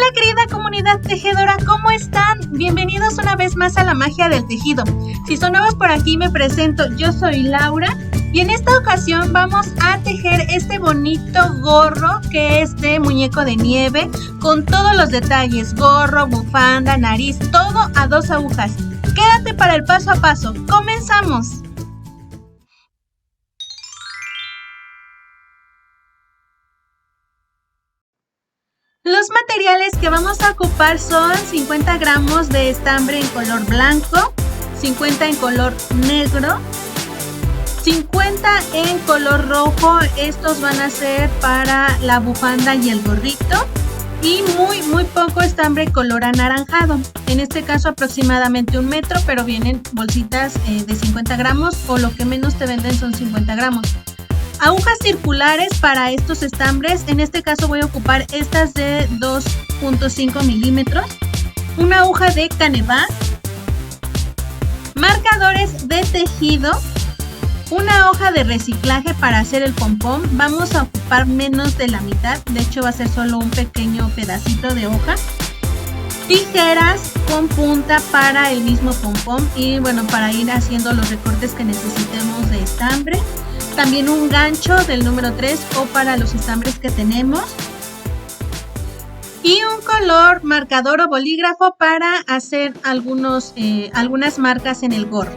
Hola querida comunidad tejedora, ¿cómo están? Bienvenidos una vez más a la magia del tejido. Si son nuevos por aquí me presento, yo soy Laura y en esta ocasión vamos a tejer este bonito gorro que es de muñeco de nieve con todos los detalles, gorro, bufanda, nariz, todo a 2 agujas. Quédate para el paso a paso, ¡comenzamos! Los materiales que vamos a ocupar son 50 gramos de estambre en color blanco, 50 en color negro, 50 en color rojo, estos van a ser para la bufanda y el gorrito, y muy poco estambre color anaranjado, en este caso aproximadamente 1 metro, pero vienen bolsitas de 50 gramos o lo que menos te venden son 50 gramos. Agujas circulares para estos estambres, en este caso voy a ocupar estas de 2.5 milímetros, una aguja de canevas, marcadores de tejido, una hoja de reciclaje para hacer el pompón, vamos a ocupar menos de la mitad, de hecho va a ser solo un pequeño pedacito de hoja, tijeras con punta para el mismo pompón y bueno, para ir haciendo los recortes que necesitemos de estambre. También un gancho del número 3 o para los estambres que tenemos. Y un color marcador o bolígrafo para hacer algunas marcas en el gorro.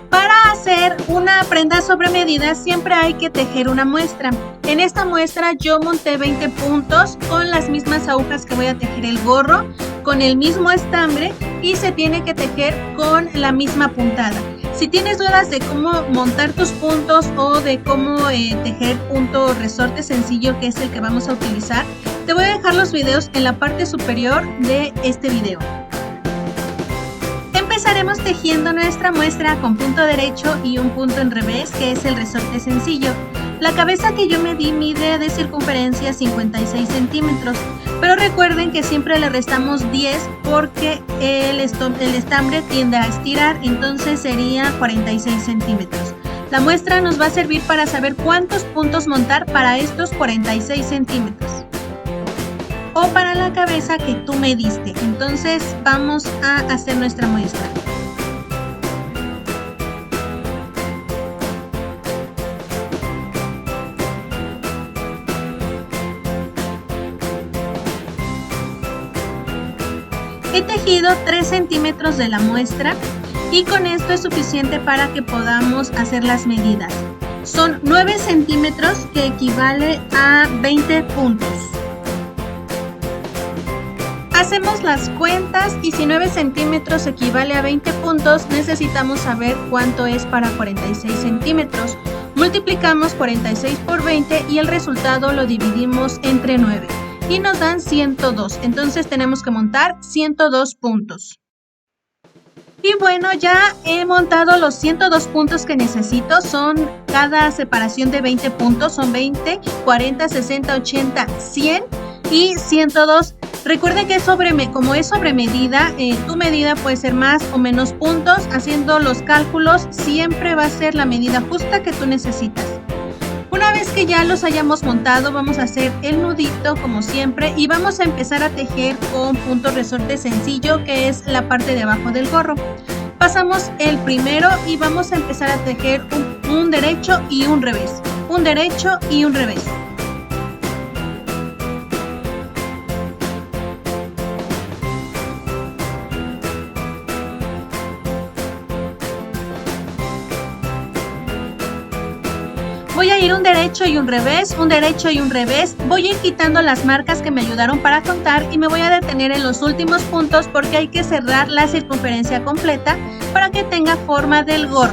Para hacer una prenda sobre medida siempre hay que tejer una muestra. En esta muestra yo monté 20 puntos con las mismas agujas que voy a tejer el gorro, con el mismo estambre y se tiene que tejer con la misma puntada. Si tienes dudas de cómo montar tus puntos o de cómo tejer punto resorte sencillo, que es el que vamos a utilizar, te voy a dejar los videos en la parte superior de este video. Empezaremos tejiendo nuestra muestra con punto derecho y un punto en revés, que es el resorte sencillo. La cabeza que yo medí mide de circunferencia 56 centímetros, pero recuerden que siempre le restamos 10 porque el estambre tiende a estirar, entonces sería 46 centímetros. La muestra nos va a servir para saber cuántos puntos montar para estos 46 centímetros o para la cabeza que tú mediste. Entonces vamos a hacer nuestra muestra. He tejido 3 centímetros de la muestra y con esto es suficiente para que podamos hacer las medidas. Son 9 centímetros que equivale a 20 puntos. Hacemos las cuentas y si 9 centímetros equivale a 20 puntos, necesitamos saber cuánto es para 46 centímetros. Multiplicamos 46 por 20 y el resultado lo dividimos entre 9. Y nos dan 102, entonces tenemos que montar 102 puntos. Y bueno, ya he montado los 102 puntos que necesito, son cada separación de 20 puntos, son 20, 40, 60, 80, 100 y 102. Recuerden que como es sobre medida, tu medida puede ser más o menos puntos, haciendo los cálculos siempre va a ser la medida justa que tú necesitas. Una vez que ya los hayamos montado, vamos a hacer el nudito como siempre y vamos a empezar a tejer con punto resorte sencillo, que es la parte de abajo del gorro. Pasamos el primero y vamos a empezar a tejer un derecho y un revés, un derecho y un revés. Voy a ir un derecho y un revés, un derecho y un revés. Voy a ir quitando las marcas que me ayudaron para contar y me voy a detener en los últimos puntos porque hay que cerrar la circunferencia completa para que tenga forma del gorro.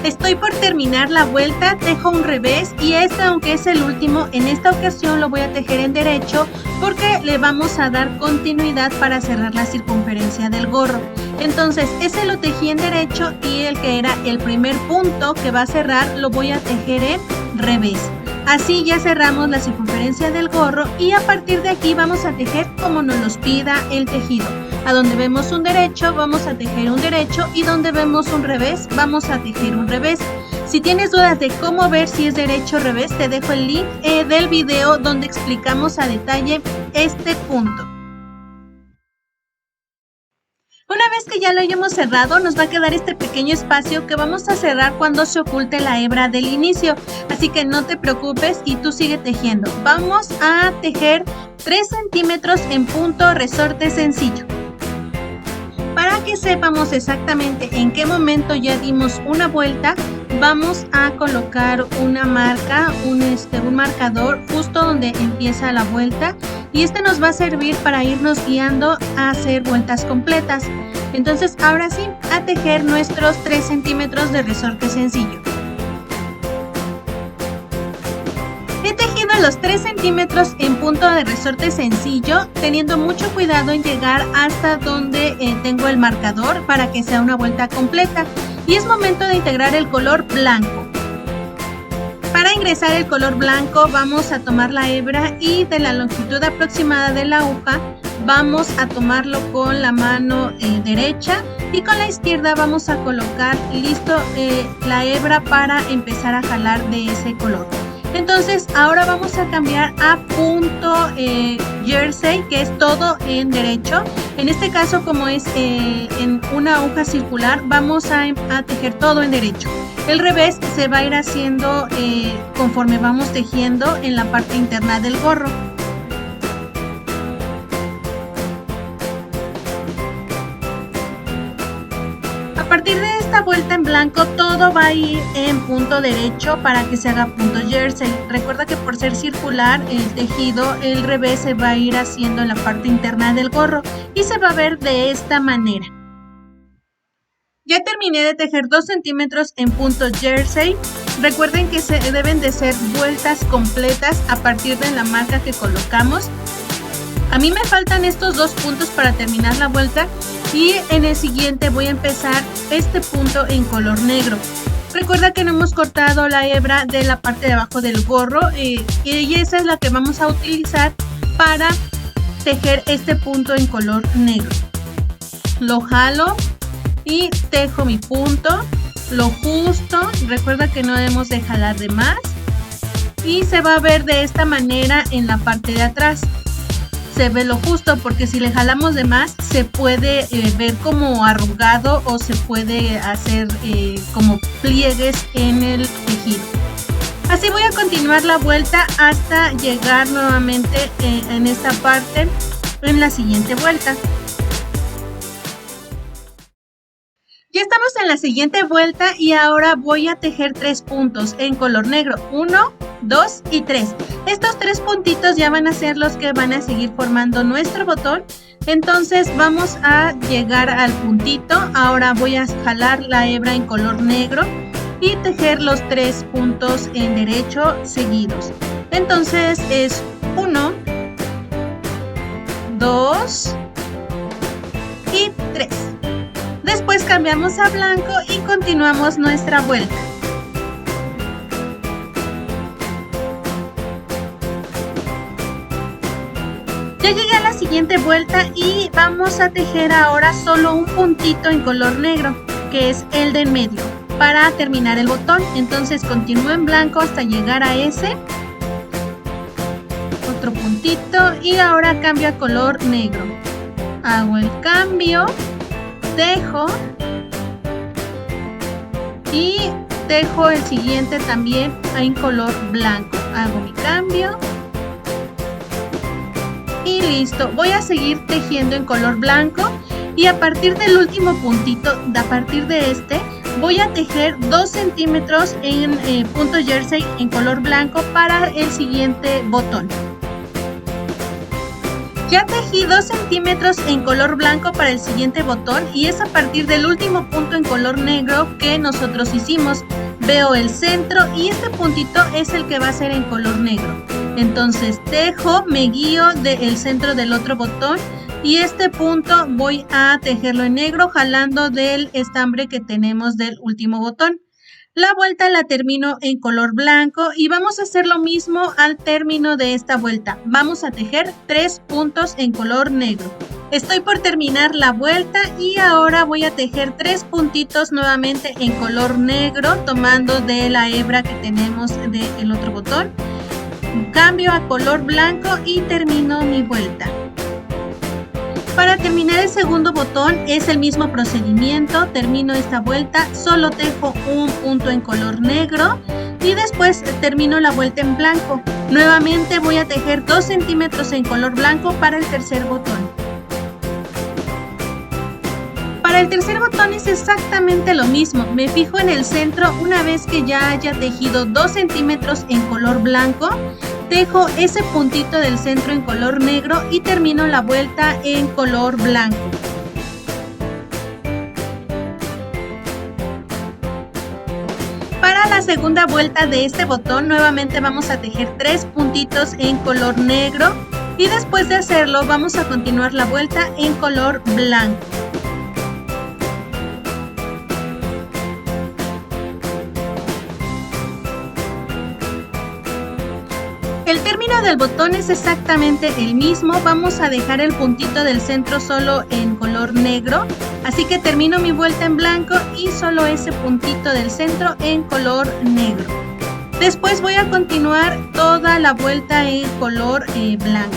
Estoy por terminar la vuelta, tejo un revés y aunque es el último, en esta ocasión lo voy a tejer en derecho porque le vamos a dar continuidad para cerrar la circunferencia del gorro. Entonces ese lo tejí en derecho y el que era el primer punto que va a cerrar lo voy a tejer en revés. Así ya cerramos la circunferencia del gorro y a partir de aquí vamos a tejer como nos los pida el tejido. A donde vemos un derecho vamos a tejer un derecho y donde vemos un revés vamos a tejer un revés. Si tienes dudas de cómo ver si es derecho o revés, te dejo el link del video donde explicamos a detalle este punto. Una vez que ya lo hayamos cerrado, nos va a quedar este pequeño espacio que vamos a cerrar cuando se oculte la hebra del inicio. Así que no te preocupes y tú sigue tejiendo. Vamos a tejer 3 centímetros en punto resorte sencillo. Para que sepamos exactamente en qué momento ya dimos una vuelta, vamos a colocar una marca, un marcador justo donde empieza la vuelta, y este nos va a servir para irnos guiando a hacer vueltas completas. Entonces ahora sí, a tejer nuestros 3 centímetros de resorte sencillo. He tejido los 3 centímetros en punto de resorte sencillo, teniendo mucho cuidado en llegar hasta donde tengo el marcador para que sea una vuelta completa. Y es momento de integrar el color blanco. Para ingresar el color blanco vamos a tomar la hebra y de la longitud aproximada de la aguja vamos a tomarlo con la mano derecha y con la izquierda vamos a colocar la hebra para empezar a jalar de ese color. Entonces ahora vamos a cambiar a punto jersey, que es todo en derecho. En este caso, como es en una aguja circular, vamos a tejer todo en derecho. El revés se va a ir haciendo conforme vamos tejiendo en la parte interna del gorro. A partir de esta vuelta en blanco, todo va a ir en punto derecho para que se haga punto jersey. Recuerda que por ser circular el tejido, el revés se va a ir haciendo en la parte interna del gorro y se va a ver de esta manera. Ya terminé de tejer 2 centímetros en punto jersey. Recuerden que deben de ser vueltas completas a partir de la marca que colocamos. A mí me faltan estos 2 puntos para terminar la vuelta y en el siguiente voy a empezar este punto en color negro. Recuerda que no hemos cortado la hebra de la parte de abajo del gorro y esa es la que vamos a utilizar para tejer este punto en color negro. Lo jalo y tejo mi punto, lo justo. Recuerda que no debemos de jalar de más y se va a ver de esta manera en la parte de atrás. Se ve lo justo, porque si le jalamos de más se puede ver como arrugado o se puede hacer como pliegues en el tejido. Así voy a continuar la vuelta hasta llegar nuevamente en esta parte en la siguiente vuelta. Ya estamos en la siguiente vuelta y ahora voy a tejer 3 puntos en color negro. 1, 2 y 3. Estos 3 puntitos ya van a ser los que van a seguir formando nuestro botón. Entonces vamos a llegar al puntito. Ahora voy a jalar la hebra en color negro y tejer los 3 puntos en derecho seguidos. Entonces es 1, 2 y 3. Después cambiamos a blanco y continuamos nuestra vuelta. Ya llegué a la siguiente vuelta y vamos a tejer ahora solo un puntito en color negro, que es el de en medio, para terminar el botón. Entonces continúo en blanco hasta llegar a ese. Otro puntito y ahora cambio a color negro. Hago el cambio. Tejo y tejo el siguiente también en color blanco. Hago mi cambio y listo. Voy a seguir tejiendo en color blanco y a partir del último puntito, a partir de este, voy a tejer 2 centímetros en punto jersey en color blanco para el siguiente botón. Ya tejí 2 centímetros en color blanco para el siguiente botón y es a partir del último punto en color negro que nosotros hicimos. Veo el centro y este puntito es el que va a ser en color negro. Entonces tejo, me guío del centro del otro botón y este punto voy a tejerlo en negro jalando del estambre que tenemos del último botón. La vuelta la termino en color blanco y vamos a hacer lo mismo al término de esta vuelta. Vamos a tejer 3 puntos en color negro. Estoy por terminar la vuelta y ahora voy a tejer 3 puntitos nuevamente en color negro, tomando de la hebra que tenemos del otro botón. Cambio a color blanco y termino mi vuelta. Para terminar el segundo botón es el mismo procedimiento, termino esta vuelta, solo tejo un punto en color negro y después termino la vuelta en blanco. Nuevamente voy a tejer 2 centímetros en color blanco para el tercer botón. Para el tercer botón es exactamente lo mismo, me fijo en el centro una vez que ya haya tejido 2 centímetros en color blanco. Tejo ese puntito del centro en color negro y termino la vuelta en color blanco. Para la segunda vuelta de este botón nuevamente vamos a tejer 3 puntitos en color negro y después de hacerlo vamos a continuar la vuelta en color blanco. El término del botón es exactamente el mismo, vamos a dejar el puntito del centro solo en color negro, así que termino mi vuelta en blanco y solo ese puntito del centro en color negro. Después voy a continuar toda la vuelta en color blanco.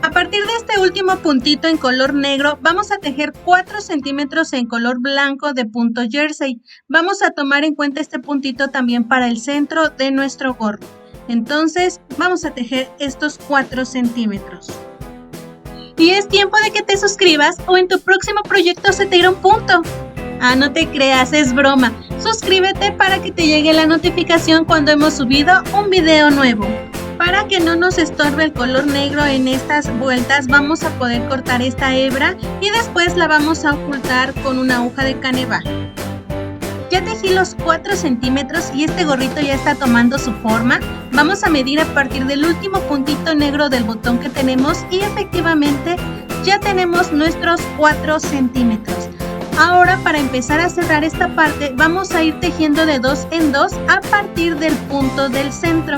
A partir de este último puntito en color negro, vamos a tejer 4 centímetros en color blanco de punto jersey. Vamos a tomar en cuenta este puntito también para el centro de nuestro gorro. Entonces, vamos a tejer estos 4 centímetros. Y es tiempo de que te suscribas o en tu próximo proyecto se te irá un punto. Ah, no te creas, es broma. Suscríbete para que te llegue la notificación cuando hemos subido un video nuevo. Para que no nos estorbe el color negro en estas vueltas, vamos a poder cortar esta hebra y después la vamos a ocultar con una aguja de caneva. Ya tejí los 4 centímetros y este gorrito ya está tomando su forma. Vamos a medir a partir del último puntito negro del botón que tenemos y efectivamente ya tenemos nuestros 4 centímetros. Ahora para empezar a cerrar esta parte vamos a ir tejiendo de 2 en 2 a partir del punto del centro.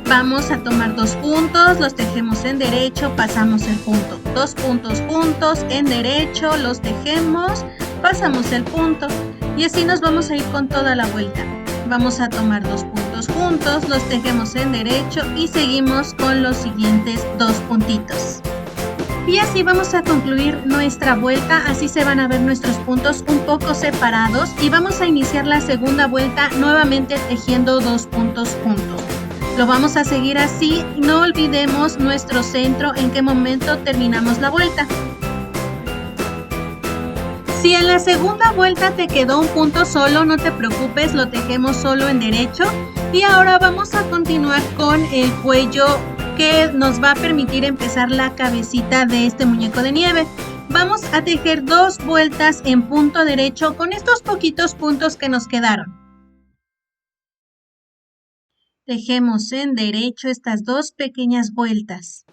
Vamos a tomar 2 puntos, los tejemos en derecho, pasamos el punto. 2 puntos juntos, en derecho, los tejemos, pasamos el punto. Y así nos vamos a ir con toda la vuelta. Vamos a tomar 2 puntos juntos, los tejemos en derecho y seguimos con los siguientes 2 puntitos. Y así vamos a concluir nuestra vuelta, así se van a ver nuestros puntos un poco separados. Y vamos a iniciar la segunda vuelta nuevamente tejiendo 2 puntos juntos. Lo vamos a seguir así, no olvidemos nuestro centro en qué momento terminamos la vuelta. Si en la segunda vuelta te quedó un punto solo, no te preocupes, lo tejemos solo en derecho. Y ahora vamos a continuar con el cuello que nos va a permitir empezar la cabecita de este muñeco de nieve. Vamos a tejer 2 vueltas en punto derecho con estos poquitos puntos que nos quedaron. Tejemos en derecho estas 2 pequeñas vueltas.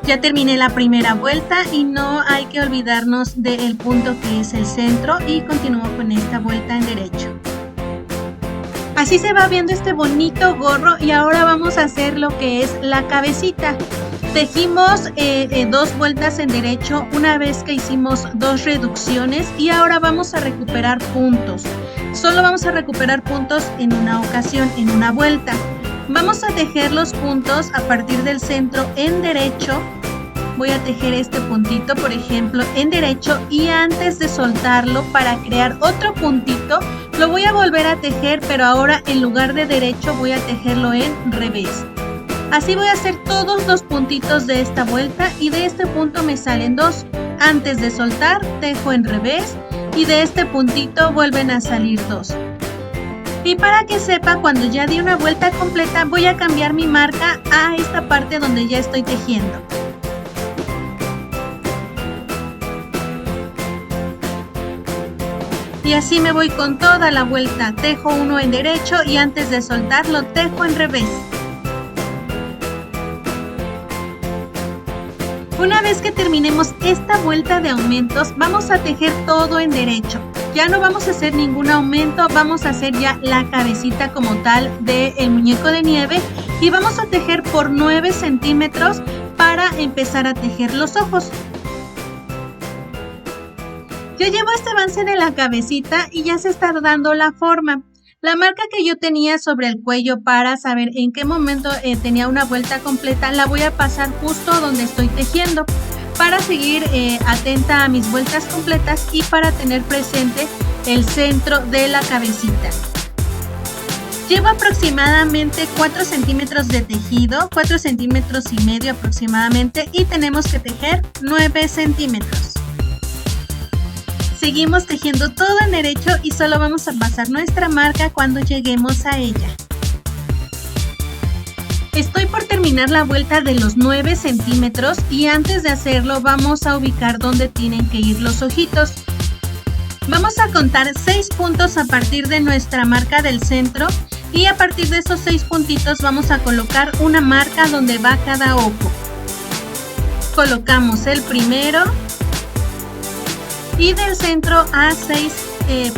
Ya terminé la primera vuelta y no hay que olvidarnos del punto que es el centro y continúo con esta vuelta en derecho. Así se va viendo este bonito gorro y ahora vamos a hacer lo que es la cabecita. Tejimos 2 vueltas en derecho una vez que hicimos 2 reducciones y ahora vamos a recuperar puntos. Solo vamos a recuperar puntos en una ocasión, en una vuelta. Vamos a tejer los puntos a partir del centro en derecho. Voy a tejer este puntito, por ejemplo, en derecho y antes de soltarlo para crear otro puntito, lo voy a volver a tejer, pero ahora en lugar de derecho voy a tejerlo en revés. Así voy a hacer todos los puntitos de esta vuelta y de este punto me salen 2. Antes de soltar, tejo en revés y de este puntito vuelven a salir 2. Y para que sepa, cuando ya di una vuelta completa, voy a cambiar mi marca a esta parte donde ya estoy tejiendo. Y así me voy con toda la vuelta. Tejo uno en derecho y antes de soltarlo, tejo en revés. Una vez que terminemos esta vuelta de aumentos, vamos a tejer todo en derecho. Ya no vamos a hacer ningún aumento, vamos a hacer ya la cabecita como tal del muñeco de nieve y vamos a tejer por 9 centímetros para empezar a tejer los ojos. Ya llevo este avance de la cabecita y ya se está dando la forma. La marca que yo tenía sobre el cuello para saber en qué momento tenía una vuelta completa, la voy a pasar justo donde estoy tejiendo para seguir atenta a mis vueltas completas y para tener presente el centro de la cabecita. Llevo aproximadamente 4 centímetros de tejido, 4 centímetros y medio aproximadamente, y tenemos que tejer 9 centímetros. Seguimos tejiendo todo en derecho y solo vamos a pasar nuestra marca cuando lleguemos a ella. Estoy por terminar la vuelta de los 9 centímetros y antes de hacerlo vamos a ubicar donde tienen que ir los ojitos. Vamos a contar 6 puntos a partir de nuestra marca del centro y a partir de esos 6 puntitos vamos a colocar una marca donde va cada ojo. Colocamos el primero. Y del centro a 6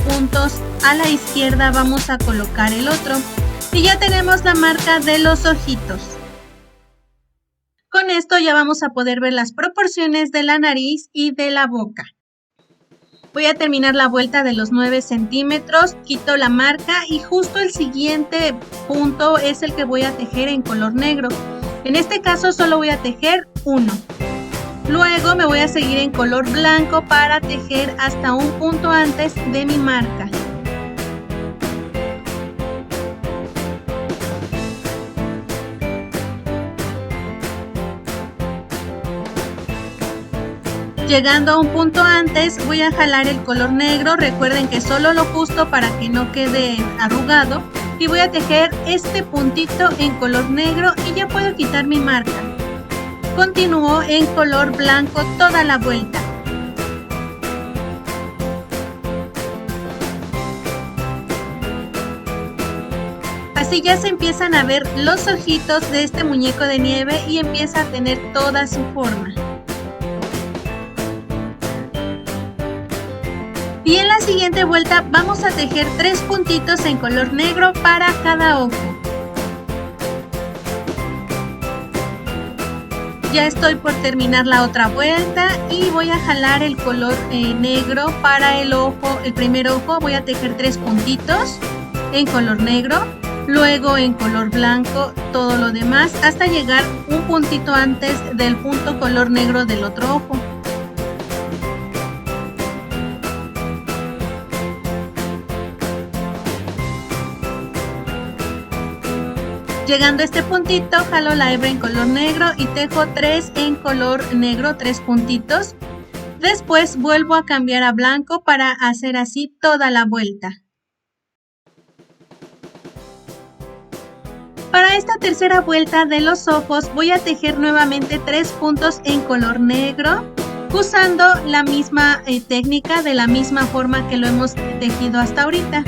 puntos a la izquierda vamos a colocar el otro. Y ya tenemos la marca de los ojitos. Con esto ya vamos a poder ver las proporciones de la nariz y de la boca. Voy a terminar la vuelta de los 9 centímetros, quito la marca y justo el siguiente punto es el que voy a tejer en color negro. En este caso solo voy a tejer uno. Luego me voy a seguir en color blanco para tejer hasta un punto antes de mi marca. Llegando a un punto antes voy a jalar el color negro, recuerden que solo lo justo para que no quede arrugado, y voy a tejer este puntito en color negro y ya puedo quitar mi marca. Continúo en color blanco toda la vuelta. Así ya se empiezan a ver los ojitos de este muñeco de nieve y empieza a tener toda su forma. Y en la siguiente vuelta vamos a tejer 3 puntitos en color negro para cada ojo. Ya estoy por terminar la otra vuelta y voy a jalar el color negro para el ojo. El primer ojo voy a tejer 3 puntitos en color negro, luego en color blanco todo lo demás hasta llegar un puntito antes del punto color negro del otro ojo. Llegando a este puntito, jalo la hebra en color negro y tejo 3 en color negro, 3 puntitos. Después vuelvo a cambiar a blanco para hacer así toda la vuelta. Para esta tercera vuelta de los ojos voy a tejer nuevamente 3 puntos en color negro, usando la misma técnica de la misma forma que lo hemos tejido hasta ahorita.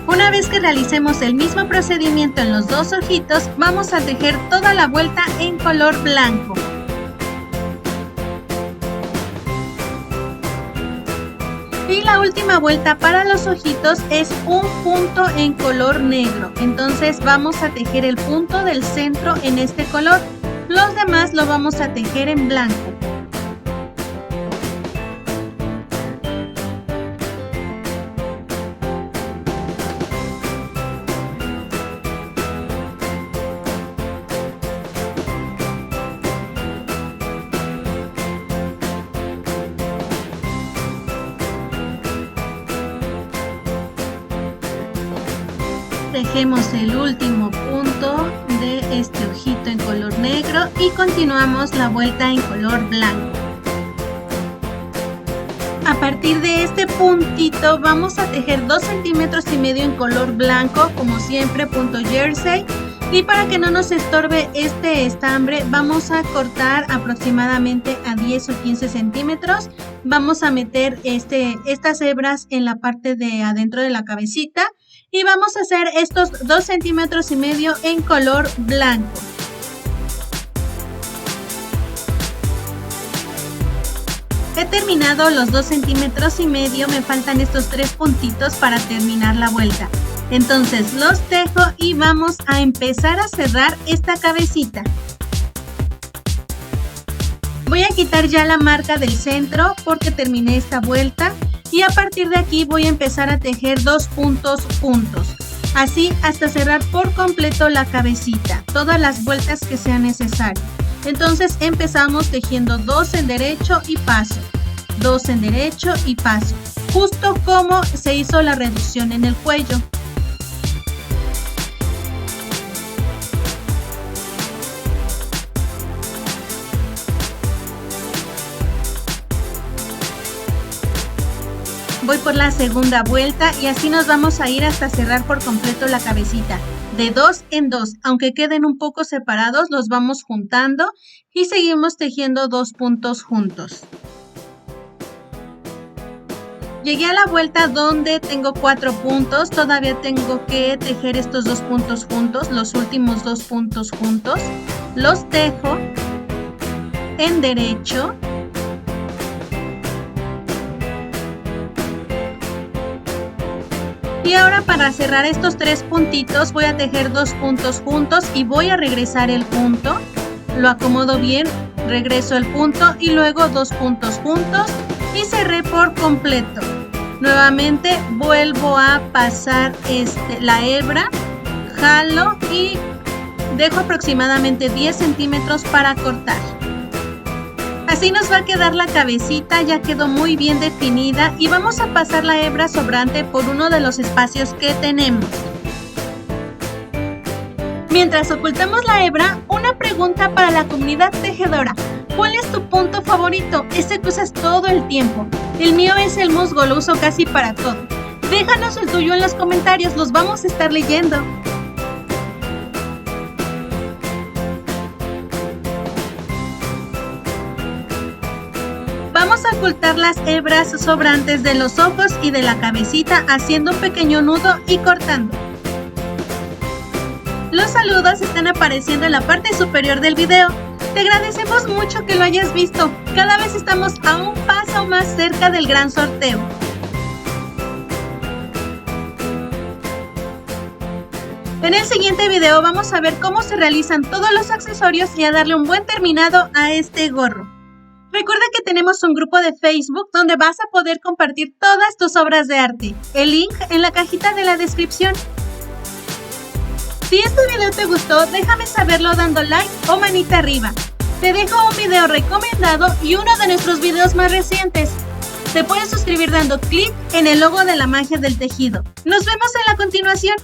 Una vez que realicemos el mismo procedimiento en los dos ojitos, vamos a tejer toda la vuelta en color blanco. Y la última vuelta para los ojitos es un punto en color negro. Entonces vamos a tejer el punto del centro en este color. Los demás lo vamos a tejer en blanco. Tejemos el último punto de este ojito en color negro y continuamos la vuelta en color blanco. A partir de este puntito vamos a tejer 2,5 centímetros en color blanco, como siempre, punto jersey, Y para que no nos estorbe este estambre, vamos a cortar aproximadamente a 10 o 15 centímetros. Vamos a meter estas hebras en la parte de adentro de la cabecita y vamos a hacer estos 2,5 centímetros en color blanco. He terminado los 2,5 centímetros, me faltan estos 3 puntitos para terminar la vuelta. Entonces los dejo y vamos a empezar a cerrar esta cabecita. Voy a quitar ya la marca del centro porque terminé esta vuelta y a partir de aquí voy a empezar a tejer 2 puntos juntos. Así hasta cerrar por completo la cabecita, todas las vueltas que sean necesarias. Entonces empezamos tejiendo 2 en derecho y paso, 2 en derecho y paso, justo como se hizo la reducción en el cuello. Voy por la segunda vuelta y así nos vamos a ir hasta cerrar por completo la cabecita. De 2 en 2, aunque queden un poco separados, los vamos juntando y seguimos tejiendo 2 puntos juntos. Llegué a la vuelta donde tengo 4 puntos, todavía tengo que tejer estos 2 puntos juntos, los últimos 2 puntos juntos. Los tejo en derecho. Y ahora para cerrar estos 3 puntitos voy a tejer 2 puntos juntos y voy a regresar el punto. Lo acomodo bien, regreso el punto y luego 2 puntos juntos y cerré por completo. Nuevamente vuelvo a pasar la hebra, jalo y dejo aproximadamente 10 centímetros para cortar. Así nos va a quedar la cabecita, ya quedó muy bien definida y vamos a pasar la hebra sobrante por uno de los espacios que tenemos. Mientras ocultamos la hebra, una pregunta para la comunidad tejedora. ¿Cuál es tu punto favorito? Ese que usas todo el tiempo. El mío es el musgo, lo uso casi para todo. Déjanos el tuyo en los comentarios, los vamos a estar leyendo. Vamos a ocultar las hebras sobrantes de los ojos y de la cabecita haciendo un pequeño nudo y cortando. Los saludos están apareciendo en la parte superior del video. Te agradecemos mucho que lo hayas visto. Cada vez estamos a un paso más cerca del gran sorteo. En el siguiente video vamos a ver cómo se realizan todos los accesorios y a darle un buen terminado a este gorro. Recuerda que tenemos un grupo de Facebook donde vas a poder compartir todas tus obras de arte. El link en la cajita de la descripción. Si este video te gustó, déjame saberlo dando like o manita arriba. Te dejo un video recomendado y uno de nuestros videos más recientes. Te puedes suscribir dando clic en el logo de la magia del tejido. Nos vemos en la continuación.